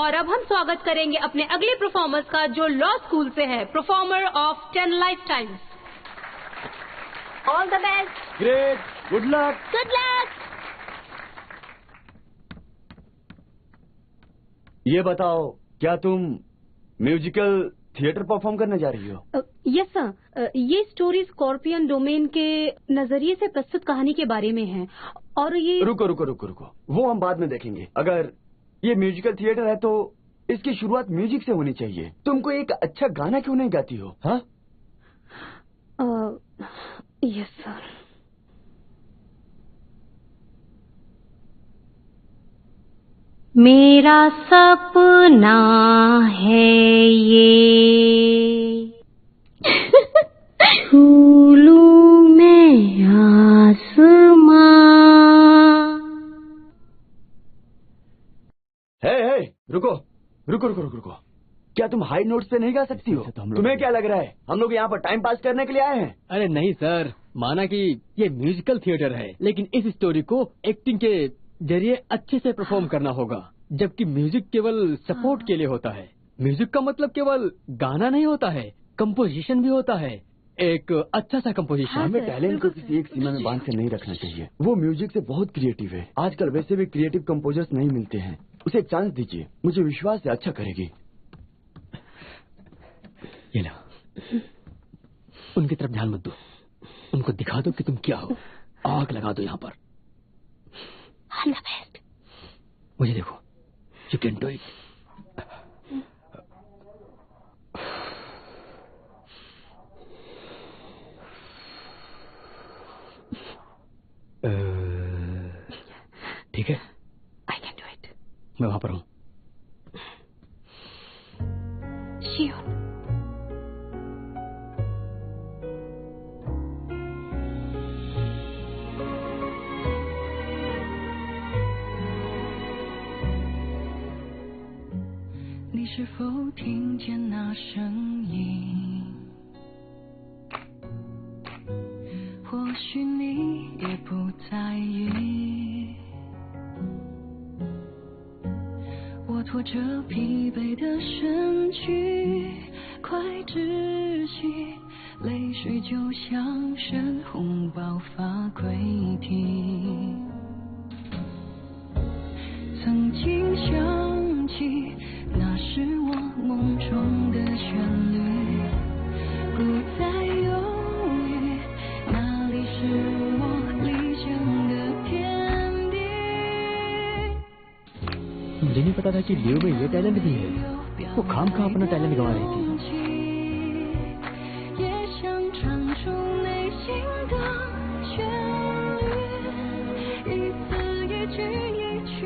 और अब हम स्वागत करेंगे अपने अगले परफॉर्मर्स का जो लॉ स्कूल से है, performer of 10 life times. All the best. Great, good luck. Good luck. ये बताओ, क्या तुम म्यूजिकल थिएटर परफॉर्म करने जा रही हो? यस सर, ये स्टोरी स्कॉर्पियन डोमेन के नजरिए से प्रस्तुत कहानी के बारे में है। और ये रुको, वो हम बाद में देखेंगे। अगर ये म्यूजिकल थिएटर है तो इसकी शुरुआत म्यूजिक से होनी चाहिए। तुमको एक अच्छा गाना क्यों नहीं गाती हो? हाँ, यस सर। मेरा सपना है ये फूलों में आसमां। हे, रुको। क्या तुम हाई नोट्स पे नहीं गा सकती हो? तुम्हें क्या लग रहा है हम लोग यहाँ पर टाइम पास करने के लिए आए हैं? अरे नहीं सर, माना कि ये म्यूजिकल थिएटर है, लेकिन इस स्टोरी को एक्टिंग के जरिए अच्छे से परफॉर्म करना होगा, जबकि म्यूजिक केवल सपोर्ट के लिए होता है। म्यूजिक का मतलब केवल गाना नहीं होता है, कंपोजिशन भी होता है, एक अच्छा सा कंपोजिशन। हमें टैलेंट को किसी एक सीमा में बांध के नहीं रखना चाहिए। वो म्यूजिक से बहुत क्रिएटिव है। आजकल वैसे भी क्रिएटिव कंपोजर्स नहीं मिलते हैं। उसे एक चांस दीजिए, मुझे विश्वास है अच्छा करेगी। ये लो, उनकी तरफ ध्यान मत दो, उनको दिखा दो कि तुम क्या हो। आग लगा दो यहाँ पर। All the best. मुझे देखो, यू कैन डू इट। ठीक है, आई कैन डू इट। मैं वहां पर हूँ। श्योर।你是否听见那声音？或许你也不在意。我拖着疲惫的身躯，快窒息，泪水就像深红爆发溃堤。曾经想起，那是我梦中的旋律，不再犹豫，那里是我理想的天地。मुझे नहीं पता था कि लियो में ये टैलेंट भी है। वो खाम खा अपना टैलेंट गंवा रही थी।也想唱出内心的旋律，一字一句一句，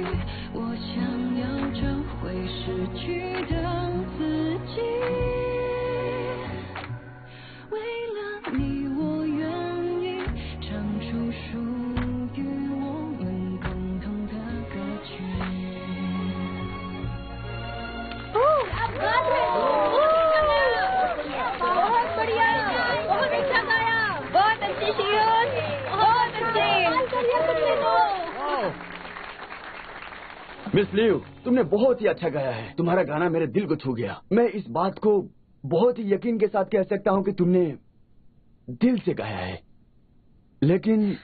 我想要找回失去的自己。为了你，我愿意唱出属于我们共同的歌曲。बहुत बढ़िया, बहुत अच्छा गाया, बहुत अच्छी शेर, बहुत अच्छे। मिस लियू, तुमने बहुत ही अच्छा गाया है। तुम्हारा गाना मेरे दिल को छू गया। मैं इस बात को बहुत ही यकीन के साथ कह सकता हूँ कि तुमने दिल से गाया है। लेकिन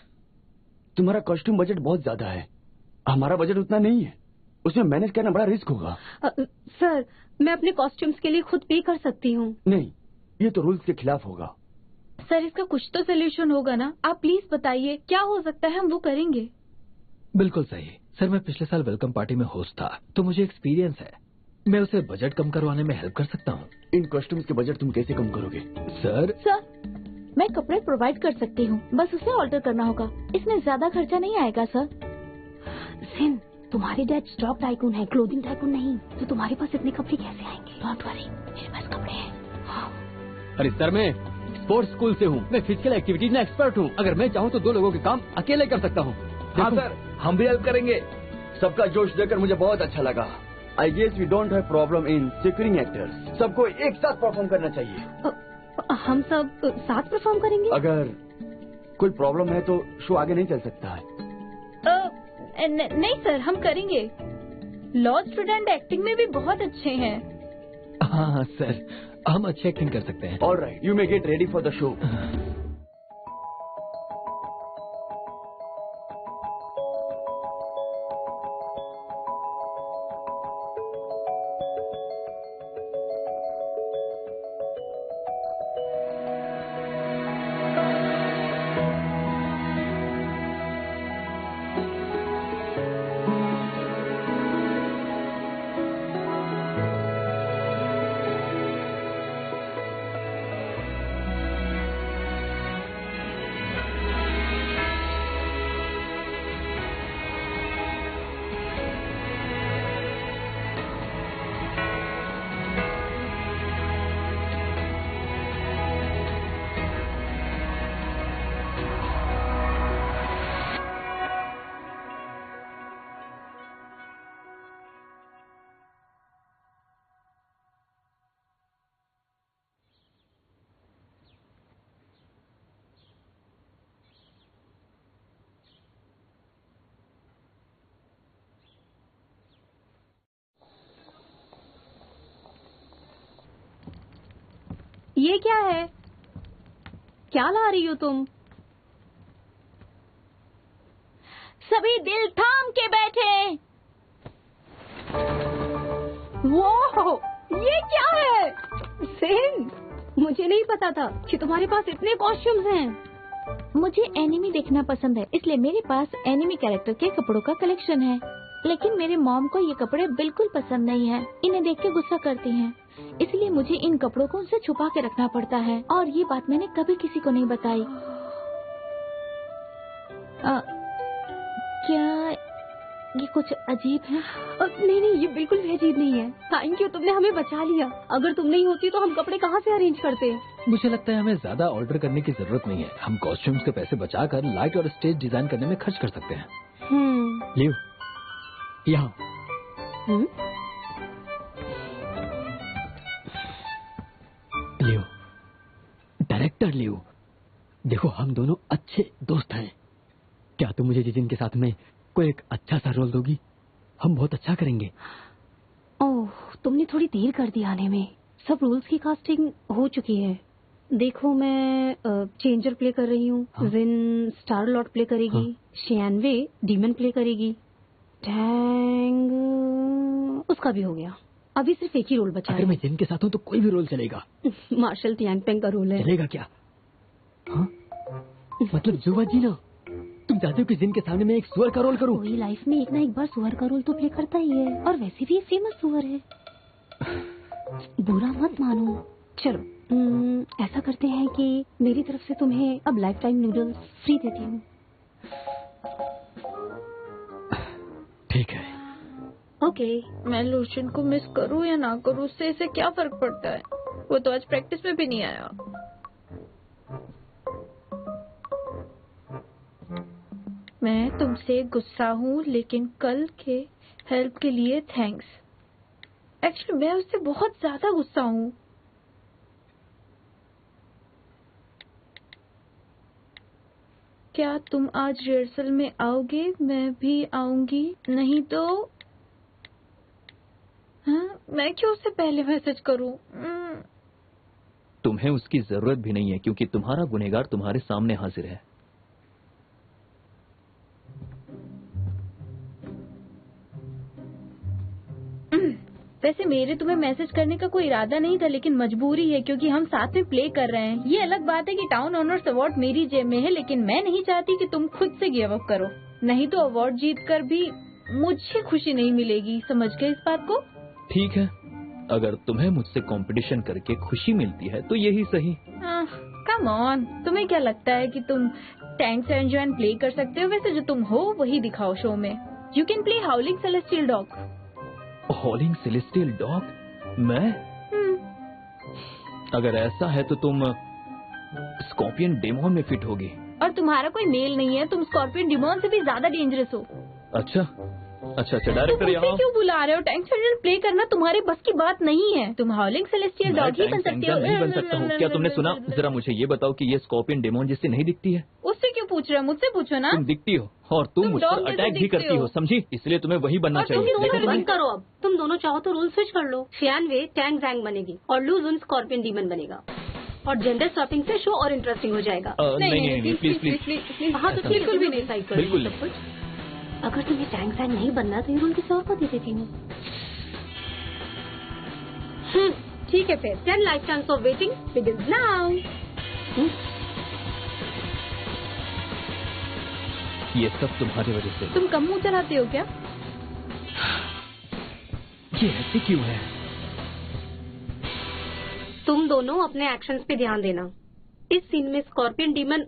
तुम्हारा कॉस्ट्यूम बजट बहुत ज्यादा है। हमारा बजट उतना नहीं है। उसमें मैनेज करना बड़ा रिस्क होगा। सर, मैं अपने कॉस्ट्यूम्स के लिए खुद पे कर सकती हूँ। नहीं, ये तो रूल्स के खिलाफ होगा। सर, इसका कुछ तो सोल्यूशन होगा ना? आप प्लीज बताइए, क्या हो सकता है, हम वो करेंगे। बिल्कुल सही सर, मैं पिछले साल वेलकम पार्टी में होस्ट था, तो मुझे एक्सपीरियंस है। मैं उसे बजट कम करवाने में हेल्प कर सकता हूँ। इन कॉस्ट्यूम्स के बजट तुम कैसे कम करोगे? सर, मैं कपड़े प्रोवाइड कर सकती हूँ, बस उसे ऑल्टर करना होगा। इसमें ज्यादा खर्चा नहीं आएगा सर। सिन, तुम्हारे डैड स्टॉक टाइकून है, क्लोथिंग टाइकून नहीं, तो तुम्हारे पास इतने कपड़े कैसे आएंगे? डोंट वरी, मेरे पास कपड़े हैं। हाँ। अरे सर, मैं स्पोर्ट्स स्कूल से हूँ, मैं फिजिकल एक्टिविटीज में एक्सपर्ट हूँ। अगर मैं चाहूँ तो 2 लोगों के काम अकेले कर सकता हूँ। हाँ सर, हम भी हेल्प करेंगे। सबका जोश देखकर मुझे बहुत अच्छा लगा। I guess we don't have problem in securing actors. सबको एक साथ परफॉर्म करना चाहिए। हम सब साथ परफॉर्म करेंगे? अगर कोई प्रॉब्लम है तो शो आगे नहीं चल सकता है। नहीं सर, हम करेंगे। लॉ स्टूडेंट एक्टिंग में भी बहुत अच्छे हैं। हाँ सर, हम अच्छी एक्टिंग कर सकते हैं। Alright, you may get ready for the show. ये क्या है? क्या ला रही हो तुम? सभी दिल थाम के बैठे। वो ये क्या है? सिन, मुझे नहीं पता था कि तुम्हारे पास इतने कॉस्ट्यूम्स हैं। मुझे एनिमी देखना पसंद है, इसलिए मेरे पास एनिमी कैरेक्टर के कपड़ों का कलेक्शन है। लेकिन मेरे मॉम को ये कपड़े बिल्कुल पसंद नहीं है, इन्हें देख के गुस्सा करती हैं। इसलिए मुझे इन कपड़ों को उनसे छुपा के रखना पड़ता है, और ये बात मैंने कभी किसी को नहीं बताई। क्या ये कुछ अजीब है? नहीं नहीं, ये बिल्कुल भी अजीब नहीं है। थैंक यू, तुमने हमें बचा लिया। अगर तुम नहीं होती तो हम कपड़े कहाँ से अरेंज करते? मुझे लगता है हमें ज्यादा ऑर्डर करने की जरूरत नहीं है। हम कॉस्ट्यूम्स के पैसे बचाकर लाइट और स्टेज डिजाइन करने में खर्च कर सकते हैं। लियो, यहाँ। लियो, डायरेक्टर लियो, देखो हम दोनों अच्छे दोस्त हैं। क्या तुम मुझे जिजिन के साथ में कोई एक अच्छा सा रोल दोगी? हम बहुत अच्छा करेंगे। ओह, तुमने थोड़ी देर कर दी आने में। सब रोल्स की कास्टिंग हो चुकी है। देखो, मैं चेंजर प्ले कर रही हूँ। हाँ? जिन स्टार लॉर्ड प्ले करेगी। हाँ? शियानवे डीमन प्ले करेगी। टैंग उसका भी हो गया। अभी सिर्फ एक ही रोल बचा अगर है। मैं जिन के साथ हूँ तो कोई भी रोल चलेगा। मार्शल टियांगपेंग का रोल है। चलेगा क्या? हाँ? मतलब जुवा जी ना, तुम चाहते हो कि जिन के सामने मैं एक सुअर का रोल करूं? कोई लाइफ में एक ना एक बार सुअर का रोल तो प्ले करता ही है, और वैसे भी फेमस सुअर है। बुरा मत मानो। चलो, ऐसा करते हैं कि मेरी तरफ से तुम्हें अब लाइफ टाइम नूडल्स फ्री देती हूँ। ठीक है। ओके। मैं लूशियन को मिस करूं या ना करूं, उससे इसे क्या फर्क पड़ता है? वो तो आज प्रैक्टिस में भी नहीं आया। मैं तुमसे गुस्सा हूँ, लेकिन कल के हेल्प के लिए थैंक्स। एक्चुअली मैं उससे बहुत ज्यादा गुस्सा हूँ। क्या तुम आज रिहर्सल में आओगे? मैं भी आऊंगी। नहीं तो हाँ, मैं क्यों उससे पहले मैसेज करूं? तुम्हें उसकी जरूरत भी नहीं है, क्योंकि तुम्हारा गुनहगार तुम्हारे सामने हाजिर है। वैसे मेरे तुम्हें मैसेज करने का कोई इरादा नहीं था, लेकिन मजबूरी है क्योंकि हम साथ में प्ले कर रहे हैं। ये अलग बात है कि टाउन ऑनर्स अवार्ड मेरी जेब में है, लेकिन मैं नहीं चाहती कि तुम खुद से गिव अप करो। नहीं तो अवार्ड जीत कर भी मुझे खुशी नहीं मिलेगी। समझ गए इस बात को? ठीक है, अगर तुम्हें मुझसे कंपटीशन करके खुशी मिलती है तो यही सही। कम ऑन, तुम्हें क्या लगता है कि तुम टैंक्स एंजॉय एंड प्ले कर सकते हो? वैसे जो तुम हो वही दिखाओ शो में। You can play हाउलिंग celestial dog. हॉलिंग celestial dog? मैं? अगर ऐसा है तो तुम स्कॉर्पियन डेमोन में फिट होगी। और तुम्हारा कोई मेल नहीं है, तुम स्कॉर्पियन डिमोन से भी ज्यादा डेंजरस हो। अच्छा अच्छा अच्छा, डायरेक्टर तुम यहाँ। मुझसे क्यों बुला रहे हो? टैंक्स एंजॉय प्ले करना तुम्हारी बस की बात नहीं है। तुम हाउलिंग सेलेस्टियल डॉग ही बन सकते हो। नहीं बन सकता हूँ। क्या तुमने सुना? जरा मुझे ये बताओ कि ये स्कॉर्पियन डेमोन जिससे नहीं दिखती है, उससे क्यों पूछ रहे हो? मुझसे पूछो ना। तुम दिखती हो और तुम मुझ dog पर जैसे अटैक भी दिखते करती हो, हो। समझी? इसलिए तुम्हें वही बनना और तुम चाहिए। भी देखो, मुझे बंद करो अब। तुम दोनों चाहो तो रूल स्विच कर लो। शियानवे टैंग जैंग बनेगी और लूजुन स्कॉर्पियन डीमन बनेगा और जेंडर स्वैपिंग से शो और इंटरेस्टिंग हो जाएगा। नहीं, प्लीज प्लीज। हाँ तो बिल्कुल भी नहीं डिसाइड कर बिल्कुल सब कुछ। अगर तुम्हें टैंग जैंग नहीं बनना तो ये रूल किसी और को दे देती हूँ। ठीक है फिर। 10 life chance of waiting begins now. ये सब तुम्हारी वजह से। तुम कम मुंह चलाते हो क्या? ये ऐसे क्यों है? तुम दोनों अपने एक्शंस पे ध्यान देना। इस सीन में स्कॉर्पियन डीमन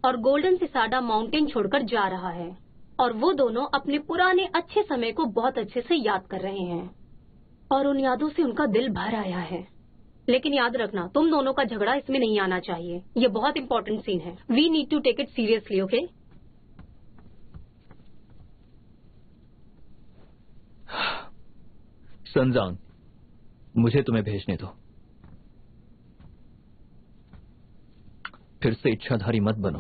और गोल्डन सिसाडा माउंटेन छोड़कर जा रहा है और वो दोनों अपने पुराने अच्छे समय को बहुत अच्छे से याद कर रहे हैं और उन यादों से उनका दिल भर आया है। लेकिन याद रखना, तुम दोनों का झगड़ा इसमें नहीं आना चाहिए। ये बहुत इंपॉर्टेंट सीन है। We need to take it seriously, okay? सनजांग, मुझे तुम्हें भेजने दो। फिर से इच्छाधारी मत बनो।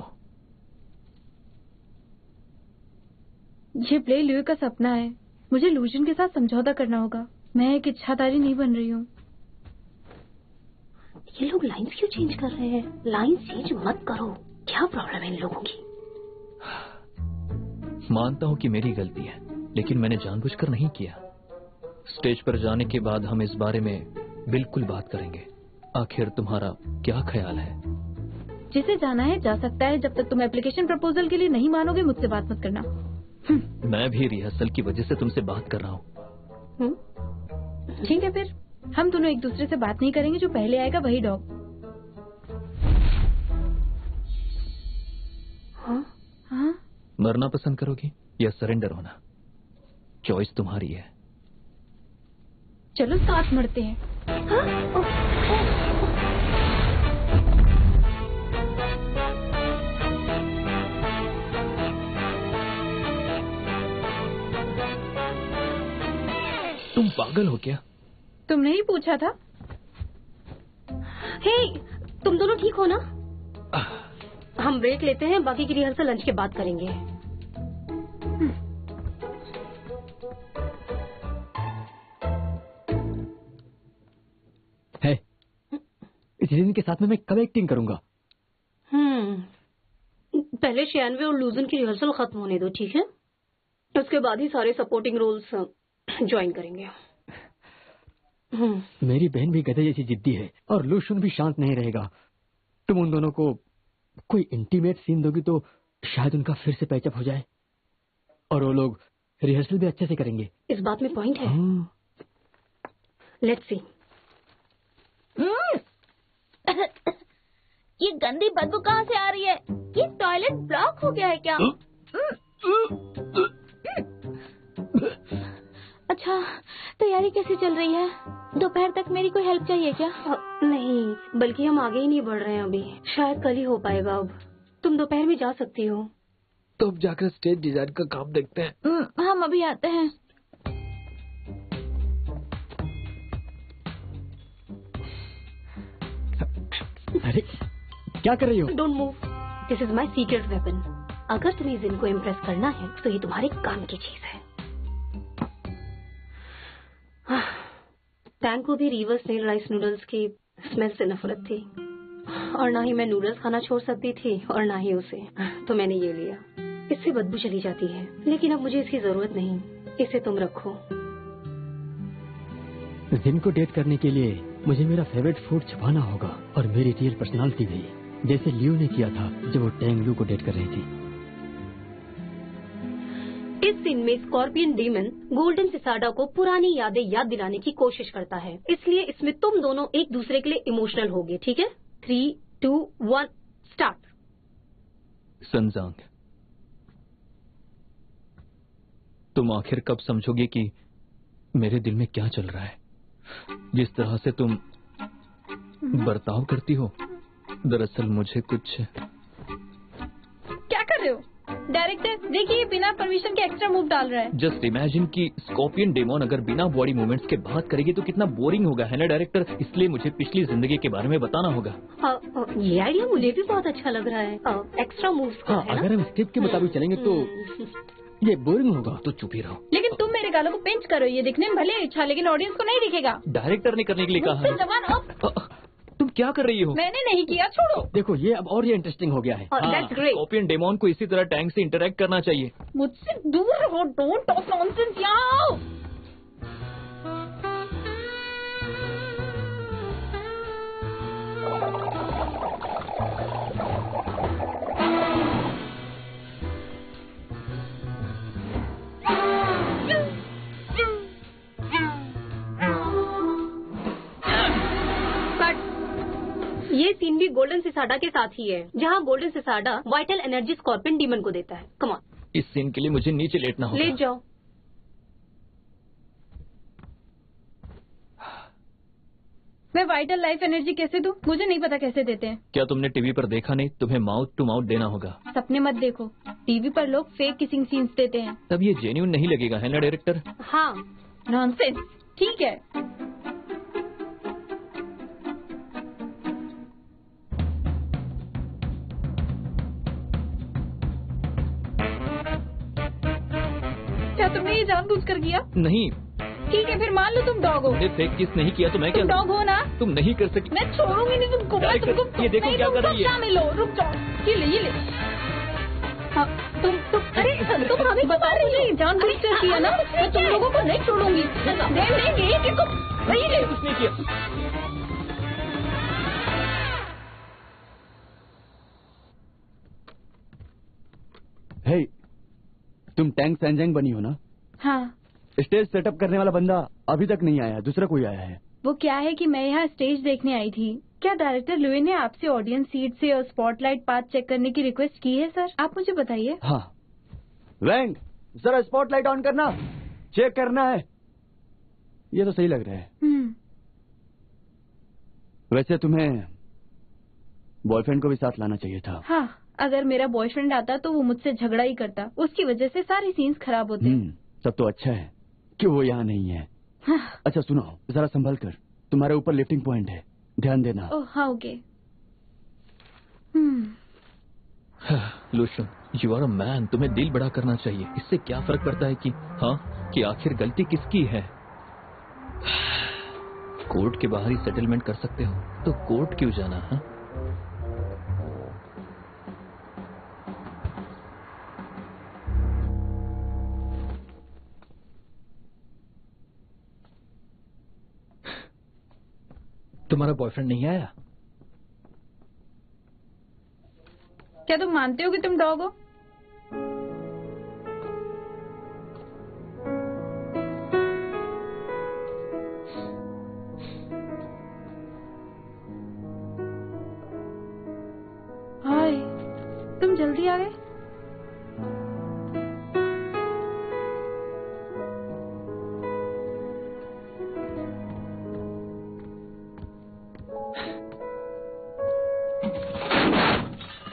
ये प्ले ल्यू का सपना है। मुझे लूजन के साथ समझौता करना होगा। मैं एक इच्छाधारी नहीं बन रही हूँ। ये लोग लाइंस क्यों चेंज कर रहे हैं? लाइंस चेंज मत करो। क्या प्रॉब्लम है इन लोगों की? मानता हूं कि मेरी गलती है, लेकिन मैंने जानबूझकर नहीं किया। स्टेज पर जाने के बाद हम इस बारे में बिल्कुल बात करेंगे। आखिर तुम्हारा क्या ख्याल है? जिसे जाना है जा सकता है। जब तक तुम एप्लीकेशन प्रपोजल के लिए नहीं मानोगे मुझसे बात मत करना। मैं भी रिहर्सल की वजह से तुमसे बात कर रहा हूँ। ठीक है फिर। हम दोनों एक दूसरे से बात नहीं करेंगे। जो पहले आएगा वही डॉग। हाँ? मरना पसंद करोगी या सरेंडर होना? चॉइस तुम्हारी है। चलो साथ मरते हैं। तुम पागल हो क्या? तुमने ही पूछा था। हे, तुम दोनों ठीक हो ना? हम ब्रेक लेते हैं। बाकी की रिहर्सल लंच के बाद करेंगे। है इस सीजन के साथ में मैं कब एक्टिंग करूंगा? पहले शियानवे और लूजन की रिहर्सल खत्म होने दो, ठीक है? उसके बाद ही सारे सपोर्टिंग रोल्स ज्वाइन करेंगे। मेरी बहन भी गधे जैसी जिद्दी है और लूशुन भी शांत नहीं रहेगा। तुम उन दोनों को कोई इंटीमेट सीन दोगी तो शायद उनका फिर से पैचअप हो जाए और वो लोग रिहर्सल भी अच्छे से करेंगे। इस बात में पॉइंट है। Let's see. ये गंदी बदबू कहाँ से आ रही है? ये टॉयलेट ब्लॉक हो गया है क्या? अच्छा, तैयारी कैसी चल रही है? दोपहर तक मेरी कोई हेल्प चाहिए क्या? नहीं, बल्कि हम आगे ही नहीं बढ़ रहे हैं अभी। शायद कल ही हो पाएगा। अब तुम दोपहर में जा सकती हो। तो अब जाकर स्टेज डिजाइन का काम देखते हैं। हम अभी आते हैं। अरे क्या कर रही हो? Don't move. This is my secret weapon. अगर तुम्हें जिन को इम्प्रेस करना है तो ये तुम्हारे काम की चीज है। टैंक को भी रिवर्स नेल राइस नूडल्स की स्मेल से नफरत थी और ना ही मैं नूडल्स खाना छोड़ सकती थी और ना ही उसे। तो मैंने ये लिया। इससे बदबू चली जाती है, लेकिन अब मुझे इसकी जरूरत नहीं। इसे तुम रखो। जिनको डेट करने के लिए मुझे मेरा फेवरेट फूड छुपाना होगा और मेरी रियल पर्सनालिटी भी, जैसे लियो ने किया था जब वो टैंग लू को डेट कर रही थी। इस सीन में स्कॉर्पियन डीमन गोल्डन सिसाडा को पुरानी यादें याद दिलाने की कोशिश करता है। इसलिए इसमें तुम दोनों एक दूसरे के लिए इमोशनल होगे, ठीक है? 3, 2, 1 स्टार्ट। सनजांग, तुम आखिर कब समझोगे कि मेरे दिल में क्या चल रहा है? जिस तरह से तुम बर्ताव करती हो, दरअसल मुझे कुछ। क्या कर रहे हो? डायरेक्टर देखिए बिना परमिशन के एक्स्ट्रा मूव डाल रहा है। जस्ट इमेजिन कि स्कॉर्पियन डेमोन अगर बिना बॉडी मूवमेंट्स के बात करेगी तो कितना बोरिंग होगा, है ना डायरेक्टर? इसलिए मुझे पिछली जिंदगी के बारे में बताना होगा। ये आइडिया मुझे भी बहुत अच्छा लग रहा है, एक्स्ट्रा मूव्स का, हाँ, है ना? अगर हम स्क्रिप्ट के मुताबिक चलेंगे तो ये बोरिंग होगा। तो चुप ही रहो। लेकिन तुम मेरे गालों को पिंच करो, ये दिखने में भले अच्छा लेकिन ऑडियंस को नहीं दिखेगा। डायरेक्टर ने करने के लिए कहा मुझसे है। जबान ऑफ। तुम क्या कर रही हो? मैंने नहीं किया, छोड़ो। देखो ये अब और ये इंटरेस्टिंग हो गया है। That's great. स्कॉर्पियन डेमोन को इसी तरह टैंक से इंटरेक्ट करना चाहिए। मुझसे दूर रहो, डोंट टॉक नॉनसेंस। यहाँ आओ। ये सीन भी गोल्डन सिसाडा के साथ ही है, जहाँ golden cicada vital energy scorpion demon को देता है। कम ऑन, इस सीन के लिए मुझे नीचे लेटना होगा। लेट जाओ। मैं वाइटल लाइफ एनर्जी कैसे दूं? मुझे नहीं पता कैसे देते हैं। क्या तुमने टीवी पर देखा नहीं? तुम्हें माउथ टू माउथ देना होगा। सपने मत देखो, टीवी पर लोग फेक किसिंग सीन्स देते हैं। तब ये जेन्युइन नहीं लगेगा, है ना डायरेक्टर? हाँ, नॉनसेंस। ठीक है। क्या तुमने ये जानबूझकर किया? नहीं। ठीक है फिर मान लो तुम डॉग हो। तुमने फेक किस नहीं किया तो मैं क्या? तुम डॉग हो ना? तुम नहीं कर सकती। मैं छोड़ूंगी नहीं तुमको। मैं डायरेक्टर, तुमको ये देखो नहीं, क्या कर तुम रही है। शामिल हो। रुक जाओ। ये ले। हाँ, तुम अरे तुम हमें बता रही हो जानबूझकर किया ना? मैं तुम लोगों को नहीं छोड़ूंगी। नहीं किसको? कुछ नहीं किया। हे, तुम टैंक सैंजैंग बनी हो ना? हाँ। स्टेज सेटअप करने वाला बंदा अभी तक नहीं आया, दूसरा कोई आया है। वो क्या है कि मैं यहाँ स्टेज देखने आई थी। क्या डायरेक्टर लुई ने आपसे ऑडियंस सीट से और स्पॉटलाइट पाथ चेक करने की रिक्वेस्ट की है सर? आप मुझे बताइए। हाँ, वैंग जरा स्पॉटलाइट ऑन करना, चेक करना है। ये तो सही लग रहा है। वैसे तुम्हें बॉयफ्रेंड को भी साथ लाना चाहिए था। हाँ, अगर मेरा बॉयफ्रेंड आता तो वो मुझसे झगड़ा ही करता। उसकी वजह से सारे सीन्स खराब होते। तब तो अच्छा है कि वो यहाँ नहीं है। हाँ। अच्छा सुनो, जरा संभल कर, तुम्हारे ऊपर लिफ्टिंग पॉइंट है, ध्यान देना। ओह हाँ, ओके। लूशन, यू आर अ मैन, तुम्हें दिल बड़ा करना चाहिए। इससे क्या फर्क पड़ता है कि हाँ कि आखिर गलती किसकी है? कोर्ट के बाहर ही सेटलमेंट कर सकते हो तो कोर्ट क्यों जाना? हाँ, तुम्हारा बॉयफ्रेंड नहीं आया? क्या तुम मानते हो कि तुम डॉग हो? हाय, तुम जल्दी आ गए।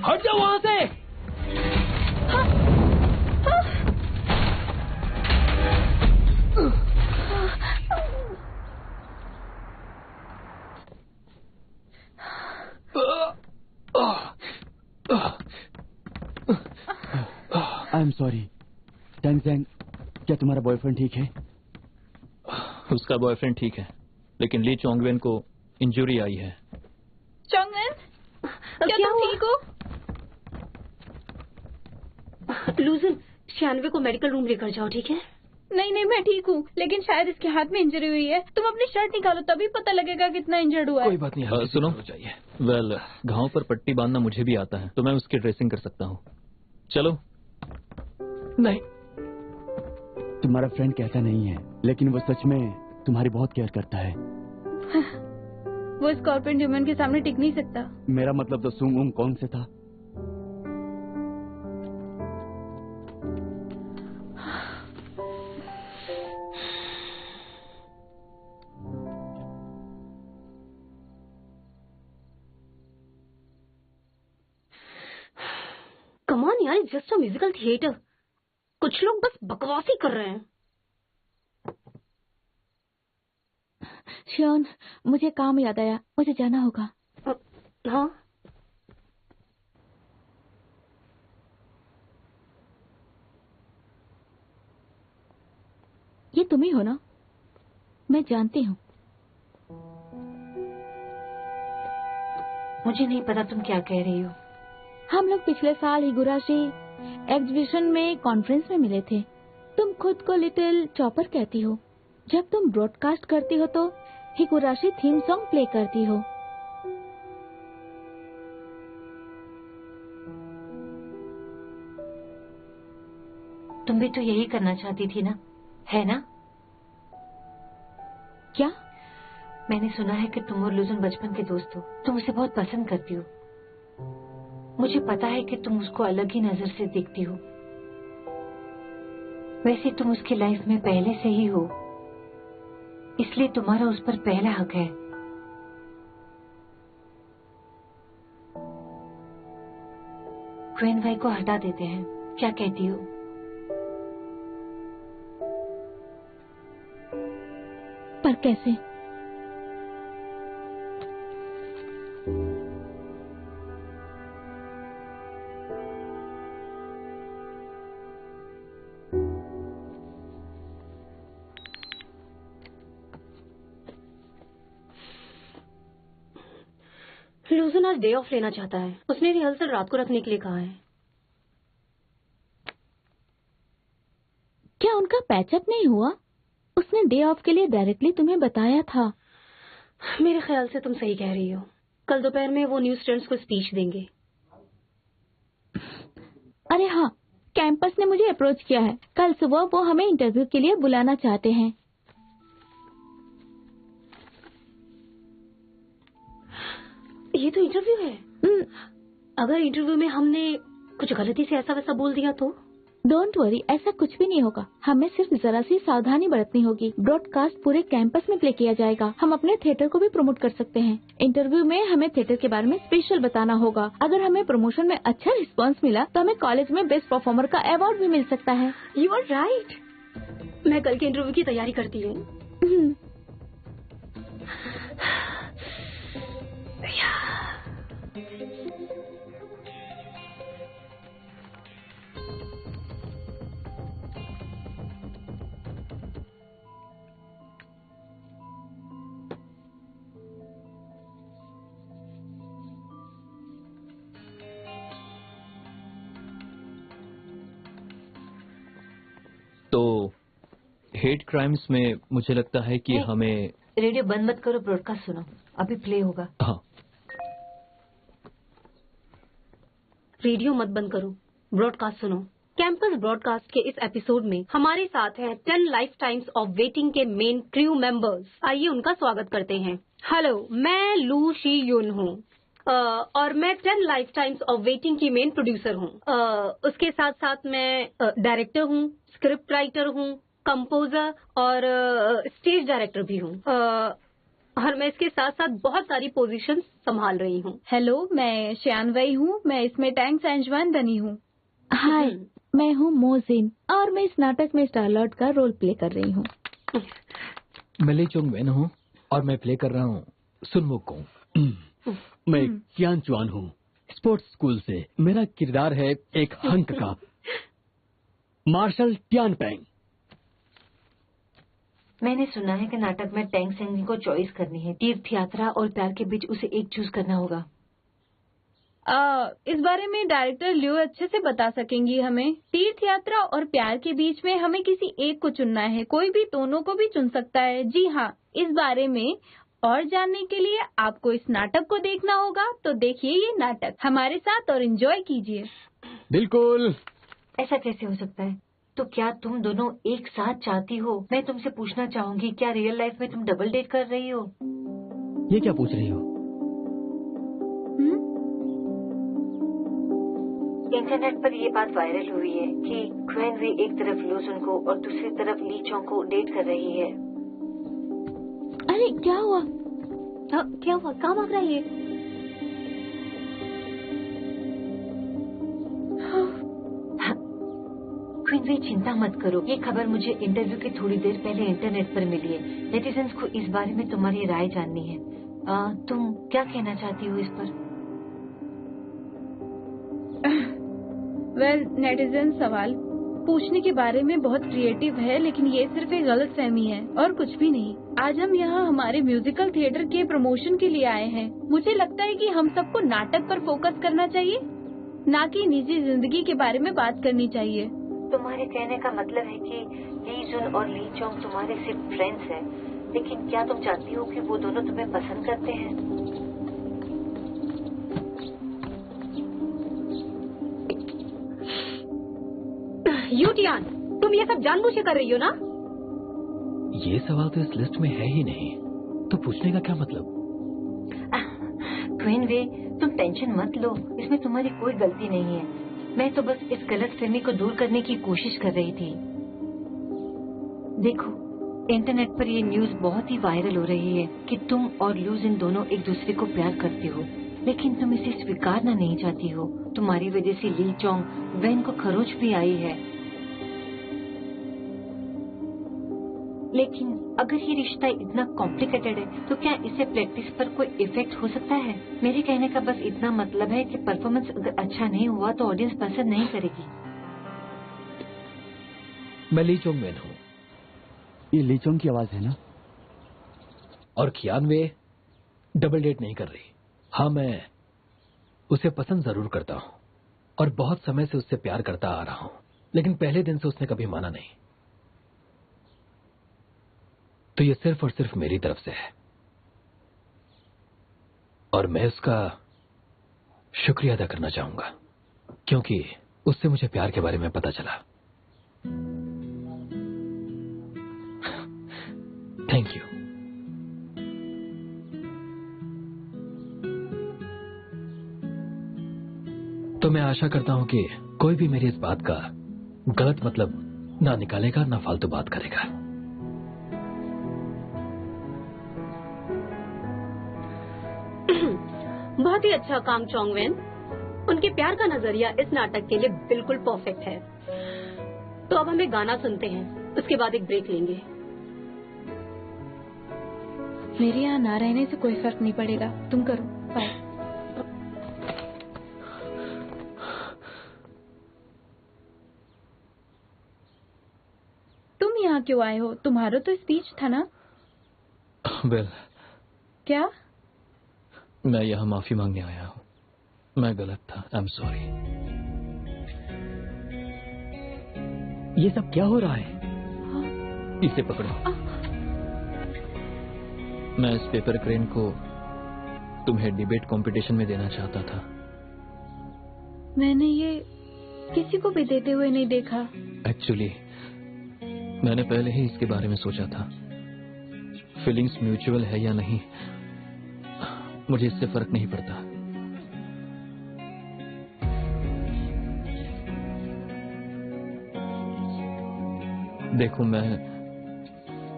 हट जाओ वहां से। I am sorry. टैंग जैंग, क्या तुम्हारा बॉयफ्रेंड ठीक है? उसका बॉयफ्रेंड ठीक है, लेकिन ली चोंगवेन को इंजरी आई है। चोंगवेन, क्या तुम ठीक हो? लूजन, 96 को मेडिकल रूम लेकर जाओ, ठीक है? नहीं, मैं ठीक हूँ, लेकिन शायद इसके हाथ में इंजरी हुई है। तुम अपनी शर्ट निकालो, तभी पता लगेगा कितना इंजर्ड हुआ है। कोई बात नहीं, सुनो, चाहिए। वेल, घाव पर पट्टी बांधना मुझे भी आता है, तो मैं उसकी ड्रेसिंग कर सकता हूँ। चलो। नहीं, तुम्हारा फ्रेंड कहता नहीं है, लेकिन वो सच में तुम्हारी बहुत केयर करता है। वो स्कॉर्पियन ह्यूमन के सामने टिक नहीं सकता। मेरा मतलब तो सुंग कौन से था? कम ऑन यार, it's just a musical theatre. कुछ लोग बस बकवास ही कर रहे हैं। शियोन, मुझे काम याद आया, मुझे जाना होगा। हाँ, ये तुम ही हो ना? मैं जानती हूँ। मुझे नहीं पता तुम क्या कह रही हो। हम लोग पिछले साल हिगुराशी एग्जीबिशन में कॉन्फ्रेंस में मिले थे। तुम खुद को लिटिल चॉपर कहती हो। जब तुम ब्रॉडकास्ट करती हो तो हिगुराशी थीम सॉन्ग प्ले करती हो। तुम भी तो यही करना चाहती थी ना, है ना? क्या? मैंने सुना है कि तुम और लुजन बचपन के दोस्त हो। तुम उसे बहुत पसंद करती हो। मुझे पता है कि तुम उसको अलग ही नजर से देखती हो। वैसे तुम उसकी लाइफ में पहले से ही हो, इसलिए तुम्हारा उस पर पहला हक है। क्वेन भाई को हटा देते हैं, क्या कहती हो? पर कैसे? लूजन आज डे ऑफ लेना चाहता है। उसने रिहर्सल रात को रखने के लिए कहा है। क्या उनका पैचअप नहीं हुआ? उसने डे ऑफ के लिए डायरेक्टली तुम्हें बताया था। मेरे ख्याल से तुम सही कह रही हो। कल दोपहर में वो न्यूज स्टूडेंट्स को स्पीच देंगे। अरे हाँ, कैंपस ने मुझे अप्रोच किया है। कल सुबह वो हमें इंटरव्यू के लिए बुलाना चाहते हैं। ये तो इंटरव्यू है। अगर इंटरव्यू में हमने कुछ गलती से ऐसा वैसा बोल दिया तो? डोंट वरी, ऐसा कुछ भी नहीं होगा। हमें सिर्फ जरा सी सावधानी बरतनी होगी। ब्रॉडकास्ट पूरे कैंपस में प्ले किया जाएगा। हम अपने थिएटर को भी प्रमोट कर सकते हैं। इंटरव्यू में हमें थिएटर के बारे में स्पेशल बताना होगा। अगर हमें प्रमोशन में अच्छा रिस्पांस मिला तो हमें कॉलेज में बेस्ट परफॉर्मर का अवार्ड भी मिल सकता है। You are right. मैं कल के इंटरव्यू की तैयारी करती हूँ। तो हेट क्राइम्स में मुझे लगता है कि हमें रेडियो बंद मत करो, ब्रॉडकास्ट सुनो, अभी प्ले होगा। हाँ, रेडियो मत बंद करो, ब्रॉडकास्ट सुनो। कैंपस ब्रॉडकास्ट के इस एपिसोड में हमारे साथ हैं 10 लाइफ टाइम्स ऑफ वेटिंग के मेन क्रू मेंबर्स। आइए उनका स्वागत करते हैं। हेलो, मैं लू शी यून हूँ और मैं 10 लाइफ टाइम्स ऑफ वेटिंग की मेन प्रोड्यूसर हूँ। उसके साथ साथ मैं डायरेक्टर हूँ, स्क्रिप्ट राइटर हूँ, कंपोजर और स्टेज डायरेक्टर भी हूँ। और मैं इसके साथ साथ बहुत सारी पोजीशंस संभाल रही हूँ। हेलो, मैं श्यानवई हूँ। मैं इसमें टैंक संजवान बनी हूँ। हाय, मैं हूँ मोजिन और मैं इस नाटक में स्टारलॉर्ड का रोल प्ले कर रही हूँ। मैं ली चोंग वेन हूँ और मैं प्ले कर रहा हूँ सुनमुकोंग। मैं कियान चुआन हूँ, स्पोर्ट्स स्कूल से। मेरा किरदार है एक हंक का, मार्शल टियान पैंग। मैंने सुना है कि नाटक में टैंग सेंग को चॉइस करनी है। तीर्थ यात्रा और प्यार के बीच उसे एक चूज करना होगा। इस बारे में डायरेक्टर लियो अच्छे से बता सकेंगी हमें। तीर्थ यात्रा और प्यार के बीच में हमें किसी एक को चुनना है। कोई भी दोनों को भी चुन सकता है। जी हाँ, इस बारे में और जानने के लिए आपको इस नाटक को देखना होगा। तो देखिए ये नाटक हमारे साथ और एंजॉय कीजिए। बिल्कुल। ऐसा कैसे हो सकता है? तो क्या तुम दोनों एक साथ चाहती हो? मैं तुमसे पूछना चाहूंगी, क्या रियल लाइफ में तुम डबल डेट कर रही हो? ये क्या पूछ रही हो? इंटरनेट पर ये बात वायरल हुई है कि क्वेन वी एक तरफ लूजन को और दूसरी तरफ ली चोंग को डेट कर रही है। अरे क्या हुआ? क्या हुआ? कहाँ भाग रहा है ये? क्वीन, चिंता मत करो। ये खबर मुझे इंटरव्यू के थोड़ी देर पहले इंटरनेट पर मिली है। नेटिजन्स को इस बारे में तुम्हारी राय जाननी है। तुम क्या कहना चाहती हो इस पर? वेल, नेटिजन सवाल पूछने के बारे में बहुत क्रिएटिव है, लेकिन ये सिर्फ एक गलत फहमी है और कुछ भी नहीं। आज हम यहाँ हमारे म्यूजिकल थिएटर के प्रमोशन के लिए आए हैं। मुझे लगता है कि हम सबको नाटक पर फोकस करना चाहिए, ना कि निजी जिंदगी के बारे में बात करनी चाहिए। तुम्हारे कहने का मतलब है कि ली जुन और ली चोंग तुम्हारे सिर्फ फ्रेंड्स हैं, लेकिन क्या तुम जानती हो कि वो दोनों तुम्हें पसंद करते हैं? यूटियान, तुम ये सब जानबूझ के कर रही हो ना? ये सवाल तो इस लिस्ट में है ही नहीं, तो पूछने का क्या मतलब? क्वीन वे, तुम टेंशन मत लो, इसमें तुम्हारी कोई गलती नहीं है। मैं तो बस इस गलतफहमी को दूर करने की कोशिश कर रही थी। देखो, इंटरनेट पर ये न्यूज बहुत ही वायरल हो रही है कि तुम और लू जिन दोनों एक दूसरे को प्यार करते हो, लेकिन तुम इसे स्वीकारना नहीं चाहती हो। तुम्हारी वजह से ली चोंग वेन को खरोच भी आई है। लेकिन अगर ये रिश्ता इतना कॉम्प्लिकेटेड है तो क्या इससे प्रैक्टिस पर कोई इफेक्ट हो सकता है? मेरे कहने का बस इतना मतलब है कि परफॉर्मेंस अगर अच्छा नहीं हुआ तो ऑडियंस पसंद नहीं करेगी। मैं ली चोंग वेन हूँ। ये ली चोंग की आवाज है ना? और कियान वे डबल डेट नहीं कर रही। हाँ, मैं उसे पसंद जरूर करता हूँ और बहुत समय से उससे प्यार करता आ रहा हूँ, लेकिन पहले दिन से उसने कभी माना नहीं। तो ये सिर्फ और सिर्फ मेरी तरफ से है और मैं उसका शुक्रिया अदा करना चाहूंगा, क्योंकि उससे मुझे प्यार के बारे में पता चला। Thank you. तो मैं आशा करता हूं कि कोई भी मेरी इस बात का गलत मतलब ना निकालेगा, ना फालतू बात करेगा। बहुत ही अच्छा काम चोंगवेन। उनके प्यार का नजरिया इस नाटक के लिए बिल्कुल परफेक्ट है। तो अब हमें गाना सुनते हैं, उसके बाद एक ब्रेक लेंगे। मेरे यहाँ ना रहने से कोई फर्क नहीं पड़ेगा, तुम करो। बाय। तुम यहाँ क्यों आए हो? तुम्हारा तो स्पीच था ना? वेल, क्या? मैं यहाँ माफी मांगने आया हूँ। मैं गलत था। I am sorry. ये सब क्या हो रहा है? इसे पकड़ो। मैं इस पेपर क्रेन को तुम्हें डिबेट कंपटीशन में देना चाहता था। मैंने ये किसी को भी देते हुए नहीं देखा। एक्चुअली मैंने पहले ही इसके बारे में सोचा था। फीलिंग्स म्यूचुअल है या नहीं, मुझे इससे फर्क नहीं पड़ता। देखो, मैं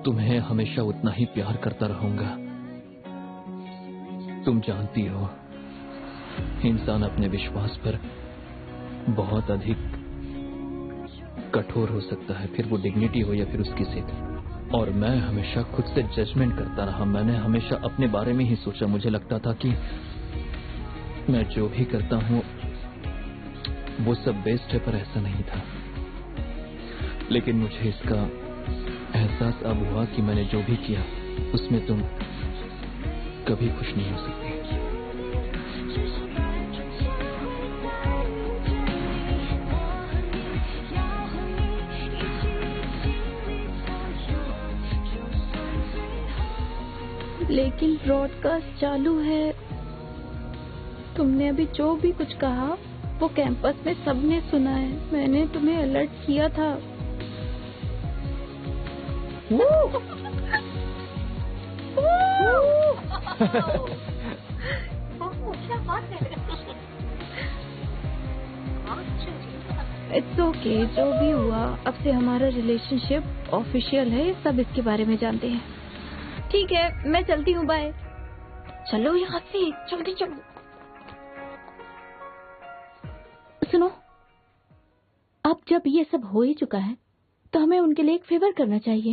तुम्हें हमेशा उतना ही प्यार करता रहूंगा। तुम जानती हो, इंसान अपने विश्वास पर बहुत अधिक कठोर हो सकता है, फिर वो डिग्निटी हो या फिर उसकी जिद। और मैं हमेशा खुद से जजमेंट करता रहा। मैंने हमेशा अपने बारे में ही सोचा। मुझे लगता था कि मैं जो भी करता हूँ वो सब बेस्ट है, पर ऐसा नहीं था। लेकिन मुझे इसका एहसास अब हुआ कि मैंने जो भी किया उसमें तुम कभी खुश नहीं हो सकती। लेकिन ब्रॉडकास्ट चालू है। तुमने अभी जो भी कुछ कहा वो कैंपस में सबने सुना है। मैंने तुम्हें अलर्ट किया था। इट्स ओके, जो भी हुआ, अब से हमारा रिलेशनशिप ऑफिशियल है। सब इसके बारे में जानते हैं। ठीक है, मैं चलती हूँ। बाय। चलो यहाँ से, जल्दी चलो। सुनो, अब जब ये सब हो ही चुका है तो हमें उनके लिए एक फेवर करना चाहिए।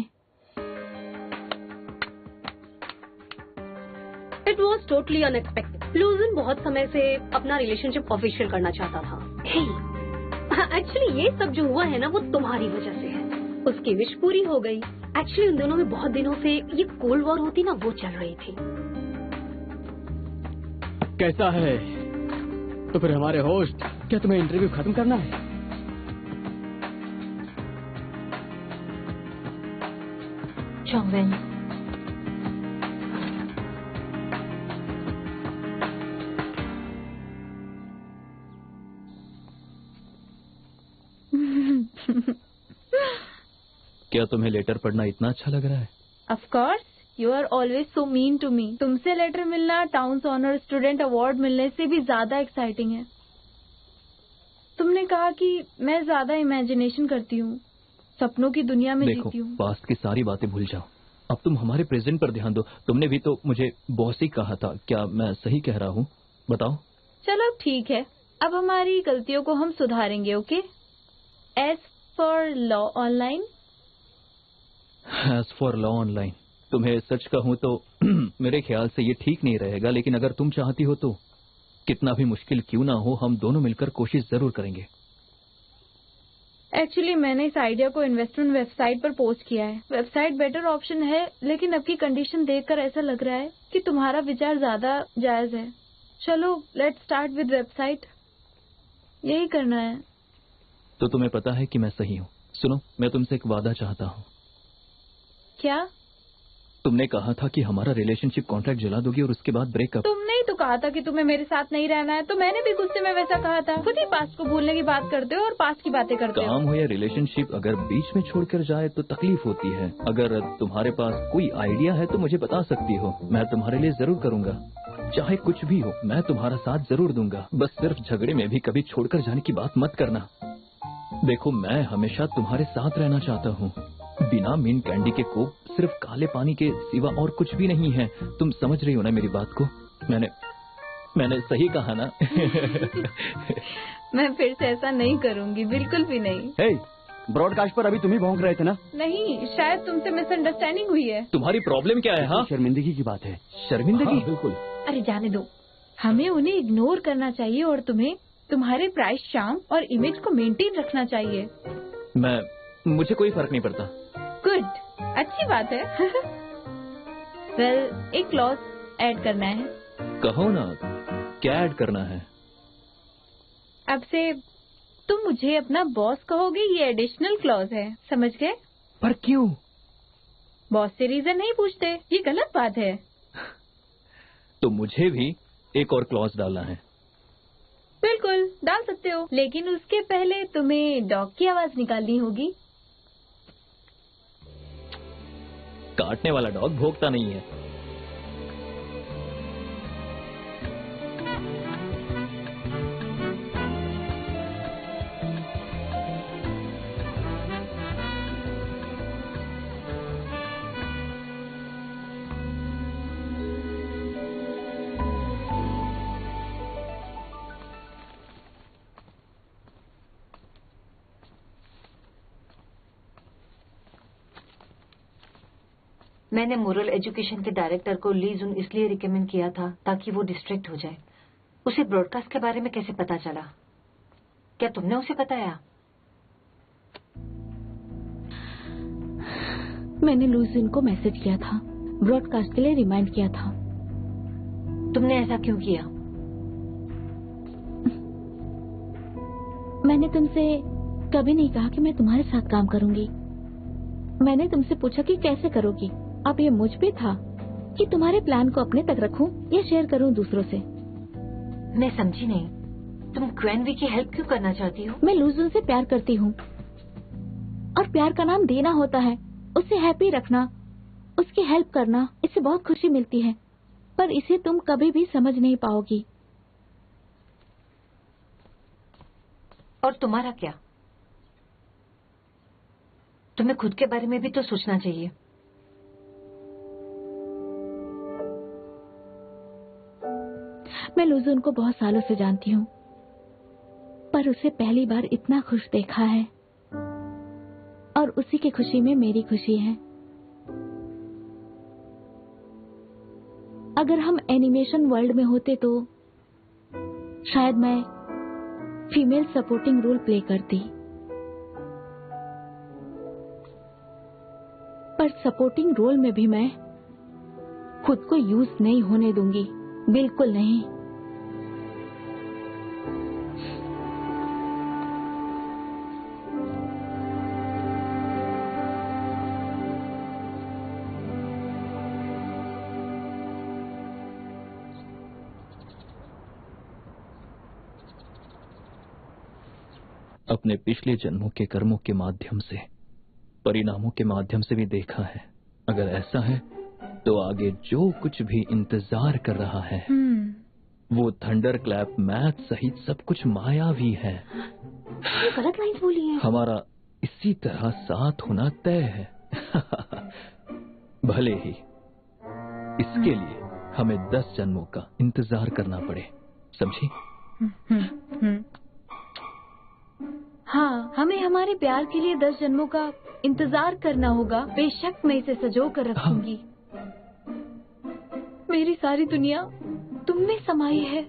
It was totally unexpected. लूजन बहुत समय से अपना रिलेशनशिप ऑफिशियल करना चाहता था। एक्चुअली ये सब जो हुआ है ना वो तुम्हारी वजह से है। उसकी विश पूरी हो गई। एक्चुअली उन दोनों में बहुत दिनों से ये कोल्ड वॉर होती ना वो चल रही थी। कैसा है? तो फिर हमारे होस्ट, क्या तुम्हें इंटरव्यू खत्म करना है? चौंगवेन, क्या तुम्हें लेटर पढ़ना इतना अच्छा लग रहा है? Of course, you are always so mean to me. तुमसे लेटर मिलना टाउन्स ऑनर स्टूडेंट अवार्ड मिलने से भी ज्यादा एक्साइटिंग है। तुमने कहा कि मैं ज्यादा इमेजिनेशन करती हूँ, सपनों की दुनिया में देखो, जीती हूँ। पास्ट की सारी बातें भूल जाओ। अब तुम हमारे प्रेजेंट पर ध्यान दो। तुमने भी तो मुझे बॉस ही कहा था। क्या मैं सही कह रहा हूँ? बताओ। चलो ठीक है, अब हमारी गलतियों को हम सुधारेंगे। Okay? As for law online. As for law online, तुम्हें सच कहूँ तो मेरे ख्याल से ये ठीक नहीं रहेगा, लेकिन अगर तुम चाहती हो तो कितना भी मुश्किल क्यों ना हो, हम दोनों मिलकर कोशिश जरूर करेंगे। एक्चुअली मैंने इस आइडिया को इन्वेस्टमेंट वेबसाइट पर पोस्ट किया है। वेबसाइट बेटर ऑप्शन है, लेकिन अब की कंडीशन देखकर ऐसा लग रहा है कि तुम्हारा विचार ज्यादा जायज है। चलो लेट्स स्टार्ट विद वेबसाइट। यही करना है। तो तुम्हें पता है कि मैं सही हूँ। सुनो, मैं तुमसे एक वादा चाहता हूँ। क्या? तुमने कहा था कि हमारा रिलेशनशिप कॉन्ट्रैक्ट जला दोगी और उसके बाद ब्रेकअप। तुमने ही तो कहा था कि तुम्हें मेरे साथ नहीं रहना है, तो मैंने भी गुस्से में वैसा कहा था। खुद ही पास्ट को भूलने की बात करते हो और पास्ट की बातें करते हो। काम हो या रिलेशनशिप, अगर बीच में छोड़कर जाए तो तकलीफ होती है। अगर तुम्हारे पास कोई आइडिया है तो मुझे बता सकती हो। मैं तुम्हारे लिए जरूर करूंगा, चाहे कुछ भी हो। मैं तुम्हारा साथ जरूर दूंगा। बस सिर्फ झगड़े में भी कभी छोड़कर जाने की बात मत करना। देखो, मैं हमेशा तुम्हारे साथ रहना चाहता हूँ। बिना मीन कैंडी के कोक सिर्फ काले पानी के सिवा और कुछ भी नहीं है। तुम समझ रही हो ना मेरी बात को? मैंने सही कहा ना? मैं फिर से ऐसा नहीं करूंगी, बिल्कुल भी नहीं। हे, ब्रॉडकास्ट पर अभी तुम ही भौंक रहे थे ना? नहीं, शायद तुमसे मिसअंडरस्टैंडिंग हुई है। तुम्हारी प्रॉब्लम क्या है? हाँ, शर्मिंदगी की बात है। शर्मिंदगी? हाँ, बिल्कुल। अरे जाने दो। हमें उन्हें इग्नोर करना चाहिए और तुम्हें तुम्हारे प्राइस, शाम और इमेज को मेंटेन रखना चाहिए। मुझे कोई फर्क नहीं पड़ता। गुड, अच्छी बात है। वेल, एक क्लॉज ऐड करना है। कहो ना, क्या ऐड करना है? अब से तुम मुझे अपना बॉस कहोगे, ये एडिशनल क्लॉज है, समझ गए? पर क्यों? बॉस से रीजन नहीं पूछते, ये गलत बात है। तो मुझे भी एक और क्लॉज डालना है। बिल्कुल डाल सकते हो, लेकिन उसके पहले तुम्हें डॉग की आवाज निकालनी होगी। काटने वाला डॉग भौंकता नहीं है। मैंने मोरल एजुकेशन के डायरेक्टर को ली जुन इसलिए रिकमेंड किया था ताकि वो डिस्ट्रैक्ट हो जाए। उसे ब्रॉडकास्ट के बारे में कैसे पता चला? क्या तुमने उसे बताया? मैंने लूजिन को मैसेज किया था, ब्रॉडकास्ट के लिए रिमाइंड किया था। तुमने ऐसा क्यों किया? मैंने तुमसे कभी नहीं कहा कि मैं तुम्हारे साथ काम करूंगी। मैंने तुमसे पूछा कि कैसे करोगी। अब ये मुझ पे था कि तुम्हारे प्लान को अपने तक रखूं या शेयर करूं दूसरों से। मैं समझी नहीं, तुम क्वेनवी की हेल्प क्यों करना चाहती हो? मैं लूजुन से प्यार करती हूँ और प्यार का नाम देना होता है, उसे हैप्पी रखना, उसकी हेल्प करना। इससे बहुत खुशी मिलती है, पर इसे तुम कभी भी समझ नहीं पाओगी। और तुम्हारा क्या? तुम्हें खुद के बारे में भी तो सोचना चाहिए। मैं लूजुन को बहुत सालों से जानती हूँ, पर उसे पहली बार इतना खुश देखा है। उसी की खुशी में मेरी खुशी है। अगर हम एनिमेशन वर्ल्ड में होते तो शायद मैं फीमेल सपोर्टिंग रोल प्ले करती, पर सपोर्टिंग रोल में भी मैं खुद को यूज नहीं होने दूंगी, बिल्कुल नहीं। अपने पिछले जन्मों के कर्मों के माध्यम से, परिणामों के माध्यम से भी देखा है। अगर ऐसा है तो आगे जो कुछ भी इंतजार कर रहा है वो थंडर क्लैप मैथ सहित सब कुछ मायावी है। ये गलत लाइन बोली है। हमारा इसी तरह साथ होना तय है। भले ही इसके लिए हमें 10 जन्मों का इंतजार करना पड़े, समझी? हाँ, हमें हमारे प्यार के लिए 10 जन्मों का इंतजार करना होगा। बेशक मैं इसे सजो कर रखूंगी। मेरी सारी दुनिया तुम में समाई है।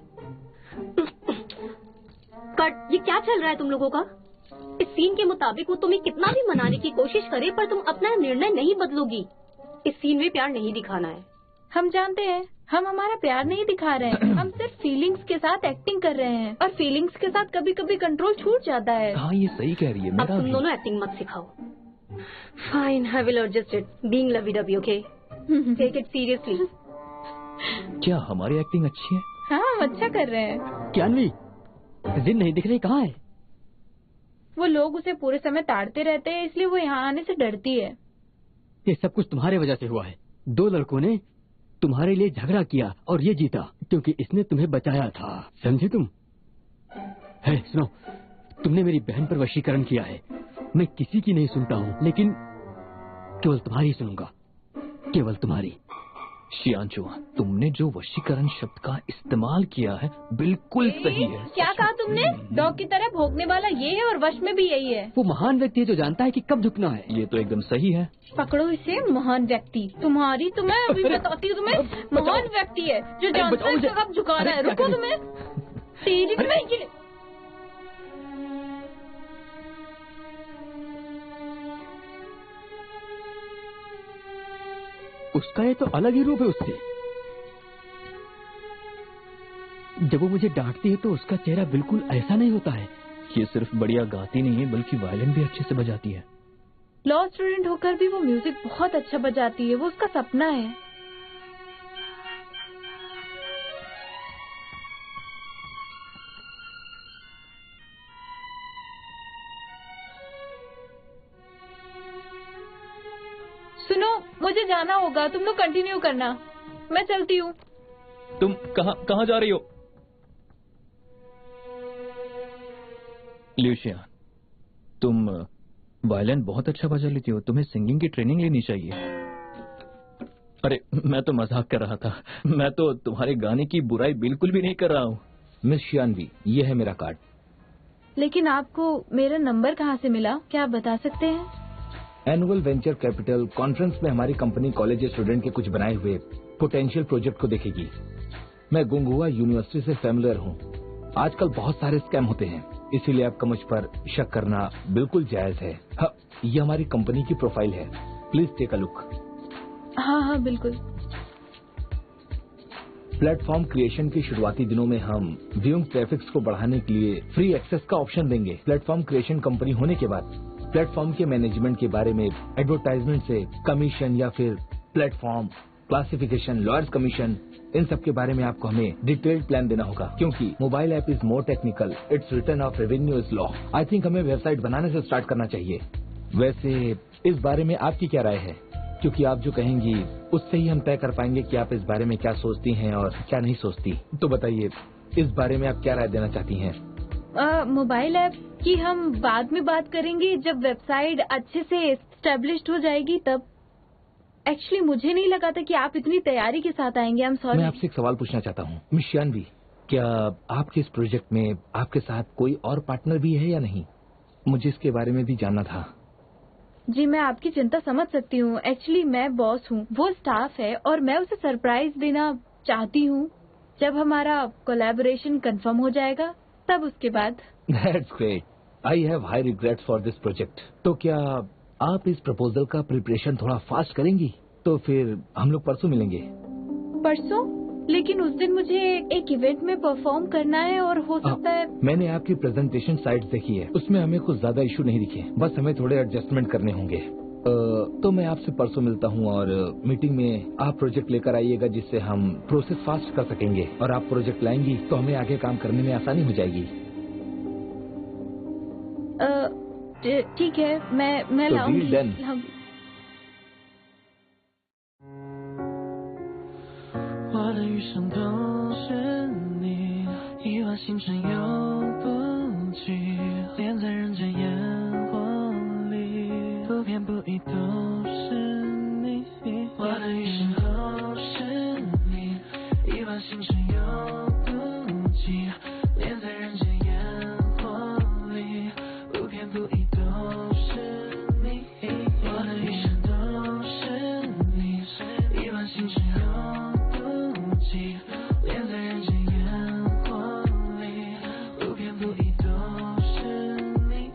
कट, ये क्या चल रहा है तुम लोगों का? इस सीन के मुताबिक वो तुम्हें कितना भी मनाने की कोशिश करे पर तुम अपना निर्णय नहीं बदलोगी। इस सीन में प्यार नहीं दिखाना है। हम जानते हैं, हम हमारा प्यार नहीं दिखा रहे हैं। हम सिर्फ फीलिंग्स के साथ एक्टिंग कर रहे हैं, और फीलिंग्स के साथ कभी कभी कंट्रोल छूट जाता है। हाँ, ये सही कह रही है। अब तुम दोनों एक्टिंग मत सिखाओ। Fine, I will adjust it. Being lovey dovey, okay? Take it seriously. क्या हमारी एक्टिंग अच्छी है? हाँ, हम अच्छा कर रहे हैं। ज्ञानवी, जिन नहीं दिख रही, कहाँ है? वो लोग उसे पूरे समय ताड़ते रहते हैं, इसलिए वो यहाँ आने से डरती है। ये सब कुछ तुम्हारे वजह से हुआ है। 2 लड़कों ने तुम्हारे लिए झगड़ा किया और ये जीता क्योंकि इसने तुम्हें बचाया था, समझे तुम? है, सुनो, तुमने मेरी बहन पर वशीकरण किया है। मैं किसी की नहीं सुनता हूँ, लेकिन केवल तुम्हारी सुनूंगा, केवल तुम्हारी। शियांचो, तुमने जो वशीकरण शब्द का इस्तेमाल किया है बिल्कुल सही है। क्या कहा तुमने? डॉग की तरह भौंकने वाला ये है और वश में भी यही है। वो महान व्यक्ति है जो जानता है कि कब झुकना है। ये तो एकदम सही है। पकड़ो इसे, महान व्यक्ति। तुम्हारी तो मैं अभी बताती हूँ तुम्हें। महान व्यक्ति है जो जानता है कब झुकाना है। रुको तुम्हें, तेरी तुम्हें ये। उसका ये तो अलग ही रूप है उससे। जब वो मुझे डांटती है तो उसका चेहरा बिल्कुल ऐसा नहीं होता है। ये सिर्फ बढ़िया गाती नहीं है बल्कि वायलिन भी अच्छे से बजाती है। लॉ स्टूडेंट होकर भी वो म्यूजिक बहुत अच्छा बजाती है। वो उसका सपना है। सुनो, मुझे जाना होगा, तुम लोग कंटिन्यू करना, मैं चलती हूँ। तुम कहाँ जा रही हो? ल्यूशिया, तुम वायलिन बहुत अच्छा बजा लेती हो, तुम्हें सिंगिंग की ट्रेनिंग लेनी चाहिए। अरे, मैं तो मजाक कर रहा था। मैं तो तुम्हारे गाने की बुराई बिल्कुल भी नहीं कर रहा हूँ। मिस शियानवी, ये है मेरा कार्ड। लेकिन आपको मेरा नंबर कहाँ से मिला, क्या आप बता सकते हैं? एनुअल वेंचर कैपिटल कॉन्फ्रेंस में हमारी कंपनी कॉलेज स्टूडेंट के कुछ बनाए हुए पोटेंशियल प्रोजेक्ट को देखेगी। मैं गुंगुआ यूनिवर्सिटी से फैमिलियर हूँ। आजकल बहुत सारे स्कैम होते हैं, इसीलिए आपका मुझ पर शक करना बिल्कुल जायज है। हाँ, ये हमारी कंपनी की प्रोफाइल है, प्लीज टेक अ लुक। हाँ, बिल्कुल। प्लेटफॉर्म क्रिएशन के शुरुआती दिनों में हम व्यूइंग ट्रैफिक्स को बढ़ाने के लिए फ्री एक्सेस का ऑप्शन देंगे। प्लेटफॉर्म क्रिएशन कंपनी होने के बाद प्लेटफॉर्म के मैनेजमेंट के बारे में एडवर्टाइजमेंट से कमीशन या फिर प्लेटफॉर्म क्लासिफिकेशन, लॉयर्स कमीशन, इन सब के बारे में आपको हमें डिटेल्ड प्लान देना होगा, क्योंकि mobile app is more technical, it's return of revenue is law. I think हमें वेबसाइट बनाने से स्टार्ट करना चाहिए। वैसे इस बारे में आपकी क्या राय है? क्योंकि आप जो कहेंगी उससे ही हम तय कर पाएंगे कि आप इस बारे में क्या सोचती हैं और क्या नहीं सोचती। तो बताइए, इस बारे में आप क्या राय देना चाहती हैं? मोबाइल ऐप की हम बाद में बात करेंगे, जब वेबसाइट अच्छे से एस्टेब्लिश्ड हो जाएगी तब। एक्चुअली मुझे नहीं लगा था कि आप इतनी तैयारी के साथ आएंगे। I am sorry. मैं आपसे एक सवाल पूछना चाहता हूँ मिस शियानवी, क्या आपके इस प्रोजेक्ट में आपके साथ कोई और पार्टनर भी है या नहीं? मुझे इसके बारे में भी जानना था। जी मैं आपकी चिंता समझ सकती हूँ। एक्चुअली मैं बॉस हूँ, वो स्टाफ है और मैं उसे सरप्राइज देना चाहती हूँ। जब हमारा कोलैबोरेशन कंफर्म हो जाएगा तब उसके बाद। That's great. I have high regrets for this project. तो क्या आप इस प्रपोजल का प्रिपरेशन थोड़ा फास्ट करेंगी? तो फिर हम लोग परसों मिलेंगे। परसों? लेकिन उस दिन मुझे एक इवेंट में परफॉर्म करना है और हो सकता है। मैंने आपकी प्रेजेंटेशन साइट देखी है, उसमें हमें कुछ ज्यादा इशू नहीं दिखे, बस हमें थोड़े एडजस्टमेंट करने होंगे। तो मैं आपसे परसों मिलता हूँ और मीटिंग में आप प्रोजेक्ट लेकर आइएगा जिससे हम प्रोसेस फास्ट कर सकेंगे, और आप प्रोजेक्ट लाएंगी तो हमें आगे काम करने में आसानी हो जाएगी। ठीक है, मैं लाऊंगी। 我的余生都是你，一往星辰又不及，恋在人间烟火里，不偏不倚都是你。我的余生都是你，一往星辰又不及，恋在人间烟火里，不偏不倚都是你。我的余生都是你，一往星辰又恋在人间烟火里，不偏不倚都是你。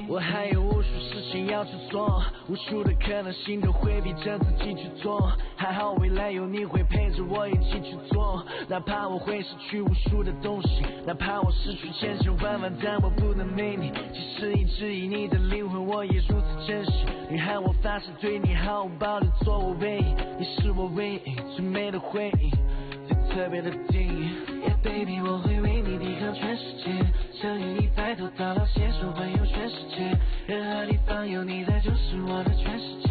我还有无数事情要去做，无数的可能性都会逼着自己去做。还好未来有你会陪着我一起去做，哪怕我会失去无数的东西，哪怕我失去千千万万，但我不能没你。即使一直以你的灵魂，我也如此珍惜。女孩，我发誓对你毫无保留，做我唯一，你是我唯一最美的回忆。特别的定义 ，Yeah baby， 我会为你抵抗全世界，相信你白头到老，携手环游全世界，任何地方有你在就是我的全世界，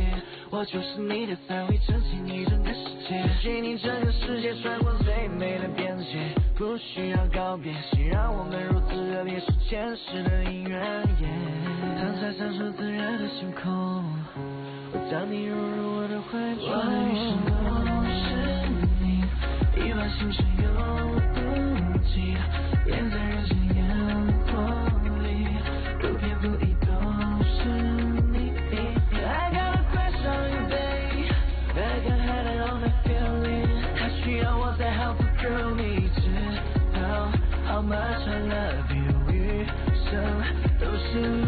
我就是你的3维，珍惜你整个世界，给你整个世界穿过最美的边界，不需要告别，谁让我们如此热烈，是前世的姻缘。当彩闪烁自然的星空，我将你融入我的怀中，我的余生都是你。一往星辰又不及，恋在人间烟火里，不偏不倚都是你。I got a crush on you, babe. I got had all my feeling. 还需要我再好 to prove 你知道 how much I love you， 余生都是你。